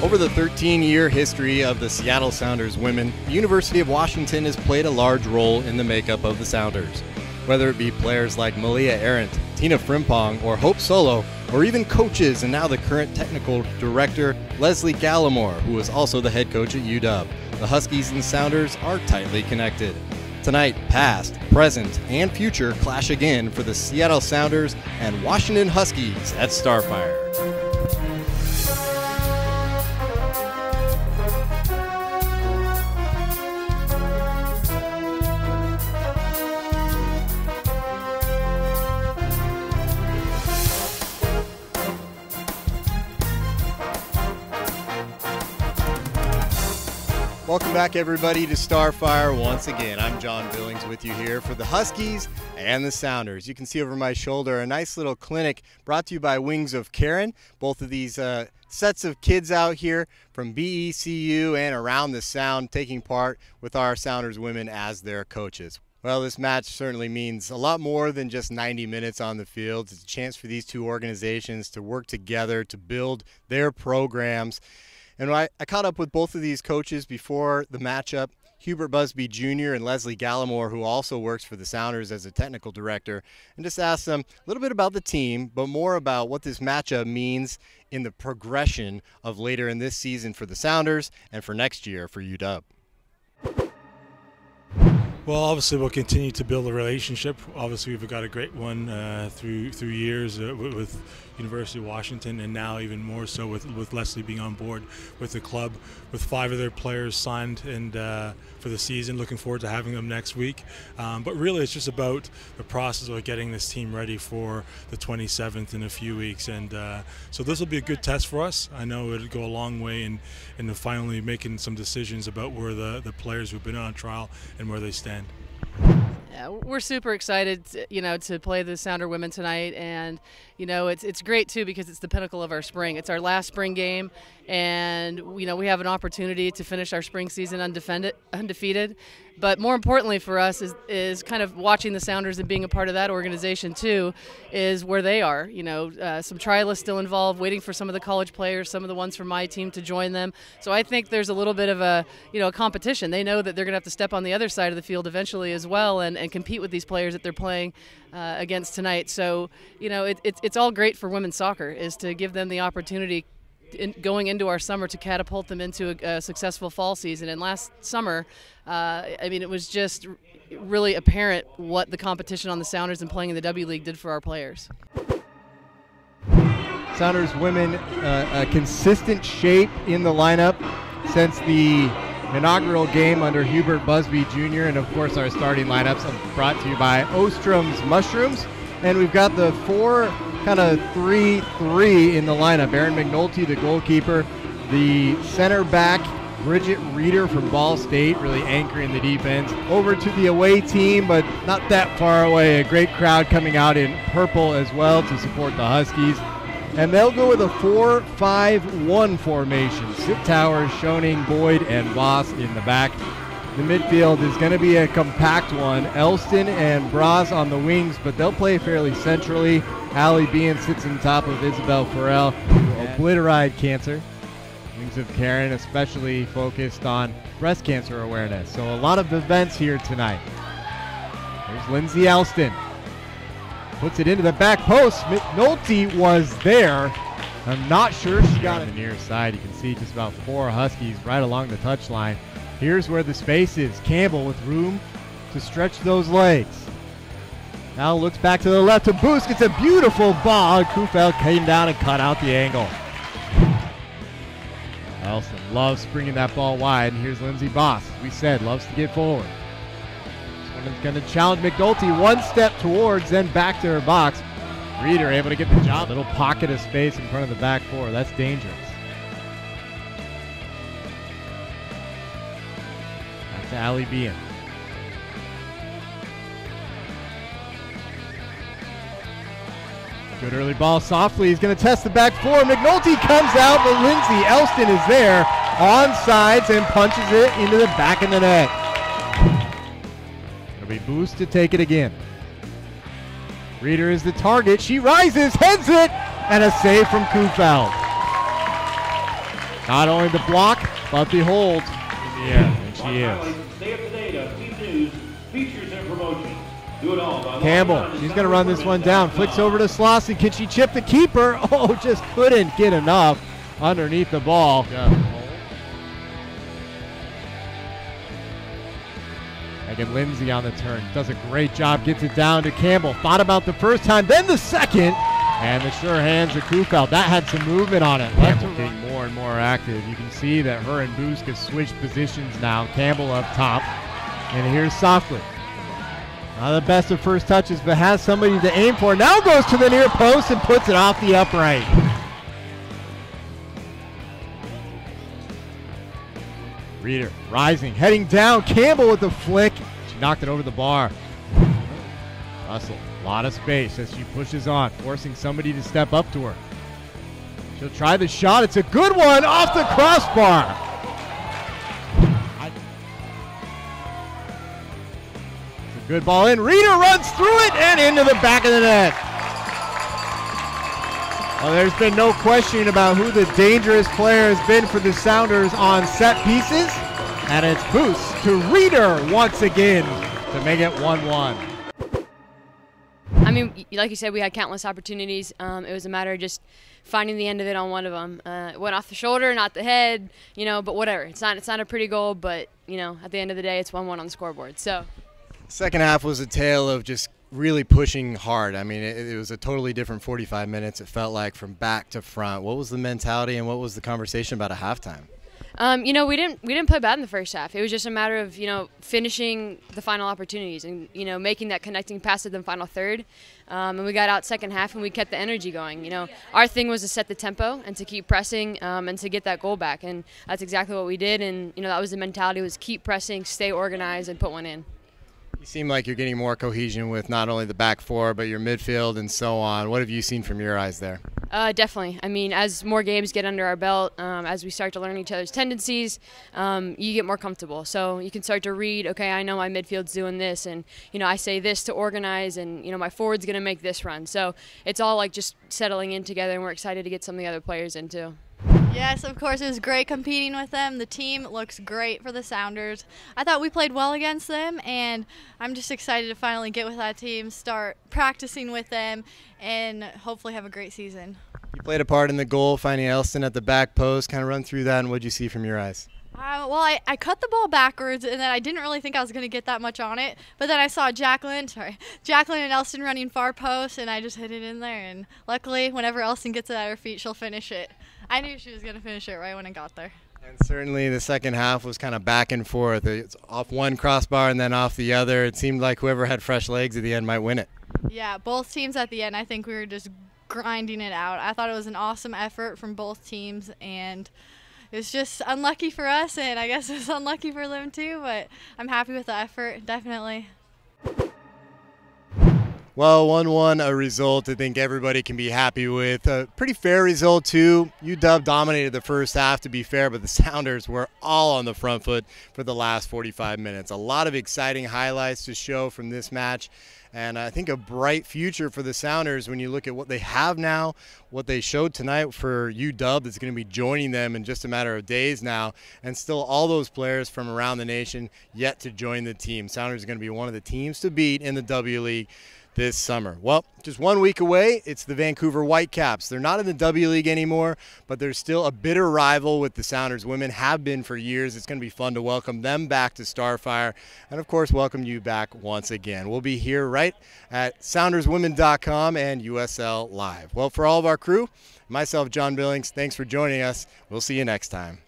Over the 13-year history of the Seattle Sounders women, the University of Washington has played a large role in the makeup of the Sounders. Whether it be players like Malia Arendt, Tina Frimpong, or Hope Solo, or even coaches and now the current technical director, Leslie Gallimore, who is also the head coach at UW. The Huskies and Sounders are tightly connected. Tonight, past, present, and future clash again for the Seattle Sounders and Washington Huskies at Starfire. Welcome back, everybody, to Starfire once again. I'm John Billings with you here for the Huskies and the Sounders. You can see over my shoulder a nice little clinic brought to you by Wings of Karen. Both of these sets of kids out here from BECU and around the Sound taking part with our Sounders women as their coaches. Well, this match certainly means a lot more than just 90 minutes on the field. It's a chance for these two organizations to work together to build their programs. And I caught up with both of these coaches before the matchup, Hubert Busby Jr. and Leslie Gallimore, who also works for the Sounders as a technical director, and just asked them a little bit about the team, but more about what this matchup means in the progression of later in this season for the Sounders and for next year for UW. Well, obviously we'll continue to build a relationship. Obviously we've got a great one through years with University of Washington, and now even more so with Leslie being on board with the club, with 5 of their players signed and for the season. Looking forward to having them next week. But really it's just about the process of getting this team ready for the 27th in a few weeks, and so this will be a good test for us. I know it'll go a long way in finally making some decisions about where the players who've been on trial and where they stand. Yeah, we're super excited, to play the Sounder women tonight, and it's great too because it's the pinnacle of our spring. It's our last spring game, and we have an opportunity to finish our spring season undefeated. But more importantly for us is kind of watching the Sounders and being a part of that organization too, is where they are. Some trialists still involved, waiting for some of the college players, some of the ones from my team to join them. So I think there's a little bit of a competition. They know that they're going to have to step on the other side of the field eventually as well, and compete with these players that they're playing against tonight. So it's all great for women's soccer, is to give them the opportunity going into our summer to catapult them into a successful fall season. And last summer, it was just really apparent what the competition on the Sounders and playing in the W League did for our players. Sounders women, a consistent shape in the lineup since the inaugural game under Hubert Busby Jr. And of course our starting lineups are brought to you by Ostrom's Mushrooms. And we've got the 4 kind of 3-3 in the lineup. Erin McNulty, the goalkeeper, the center back, Bridget Reeder from Ball State, really anchoring the defense. Over to the away team, but not that far away. A great crowd coming out in purple as well to support the Huskies. And they'll go with a 4-5-1 formation. Sid Towers, Schoening, Boyd, and Voss in the back. The midfield is going to be a compact one. Elston and Braz on the wings, but they'll play fairly centrally. Allie Bean sits on top of Isabel Farrell, who obliterated cancer. Wings of Karen especially focused on breast cancer awareness. So a lot of events here tonight. There's Lindsay Elston. Puts it into the back post. McNulty was there. I'm not sure she got it. On the near side, you can see just about 4 Huskies right along the touchline. Here's where the space is. Campbell with room to stretch those legs. Now looks back to the left to Boost. Gets a beautiful ball. Kufeld came down and cut out the angle. Elson loves bringing that ball wide. And here's Lindsay Voss. As we said, loves to get forward. This one is going to challenge McNulty. One step towards, then back to her box. Reeder able to get the job. Little pocket of space in front of the back 4. That's dangerous. Back to Allie Bean. Good early ball softly. He's going to test the back 4. McNulty comes out, but Lindsay Elston is there on sides and punches it into the back of the net. It'll be Boost to take it again. Reeder is the target. She rises, heads it, and a save from Kufeld. Not only the block, but the hold in the air. And she is. Stay up to date on team news, features, and promotions. Do it all by Campbell, she's going to run this one down. Flicks over to Slosson. Can she chip the keeper? Oh, just couldn't get enough underneath the ball. Megan Lindsay on the turn. Does a great job. Gets it down to Campbell. Thought about the first time, then the second. And the sure hands of Kufeld. That had some movement on it. Campbell getting more and more active. You can see that her and Boosk have switched positions now. Campbell up top. And here's Softly. Not the best of first touches, but has somebody to aim for. Now goes to the near post and puts it off the upright. Reeder rising, heading down. Campbell with the flick. She knocked it over the bar. Russell, a lot of space as she pushes on, forcing somebody to step up to her. She'll try the shot. It's a good one off the crossbar. It's a good ball in. Reeder runs through it and into the back of the net. Well, there's been no question about who the dangerous player has been for the Sounders on set pieces. And it's Boost to Reeder once again to make it 1-1. I mean, like you said, we had countless opportunities. It was a matter of just finding the end of it on one of them. It went off the shoulder, not the head, but whatever. It's not a pretty goal, but, at the end of the day, it's 1-1 on the scoreboard. So, second half was a tale of just really pushing hard. I mean, it was a totally different 45 minutes, it felt like, from back to front. What was the mentality and what was the conversation about at halftime? We didn't play bad in the first half. It was just a matter of, finishing the final opportunities and, making that connecting pass to the final third. And we got out second half and we kept the energy going. Our thing was to set the tempo and to keep pressing and to get that goal back. And that's exactly what we did. And, that was the mentality, was keep pressing, stay organized, and put one in. You seem like you're getting more cohesion with not only the back four, but your midfield and so on. What have you seen from your eyes there? Definitely. I mean, as more games get under our belt, as we start to learn each other's tendencies, you get more comfortable. So you can start to read, okay, I know my midfield's doing this, and, I say this to organize, and, my forward's going to make this run. So it's all like just settling in together, and we're excited to get some of the other players in too. Yes, of course, it was great competing with them. The team looks great for the Sounders. I thought we played well against them, and I'm just excited to finally get with that team, start practicing with them, and hopefully have a great season. You played a part in the goal, finding Elston at the back post. Kind of run through that, and what did you see from your eyes? Well, I cut the ball backwards, and then I didn't really think I was going to get that much on it. But then I saw Jacqueline and Elston running far post, and I just hit it in there. And luckily, whenever Elston gets it at her feet, she'll finish it. I knew she was going to finish it right when it got there. And certainly the second half was kind of back and forth. It's off one crossbar and then off the other. It seemed like whoever had fresh legs at the end might win it. Yeah, both teams at the end, I think we were just grinding it out. I thought it was an awesome effort from both teams, and it was just unlucky for us, and I guess it was unlucky for them too, but I'm happy with the effort, definitely. Well, 1-1, a result I think everybody can be happy with. A pretty fair result, too. UW dominated the first half, to be fair, but the Sounders were all on the front foot for the last 45 minutes. A lot of exciting highlights to show from this match, and I think a bright future for the Sounders when you look at what they have now, what they showed tonight for UW that's going to be joining them in just a matter of days now, and still all those players from around the nation yet to join the team. Sounders are going to be one of the teams to beat in the W League this summer. Well, just 1 week away, it's the Vancouver Whitecaps. They're not in the W League anymore, but they're still a bitter rival with the Sounders women, have been for years. It's going to be fun to welcome them back to Starfire, and of course welcome you back once again. We'll be here right at SoundersWomen.com and USL Live. Well, for all of our crew, myself, John Billings, thanks for joining us. We'll see you next time.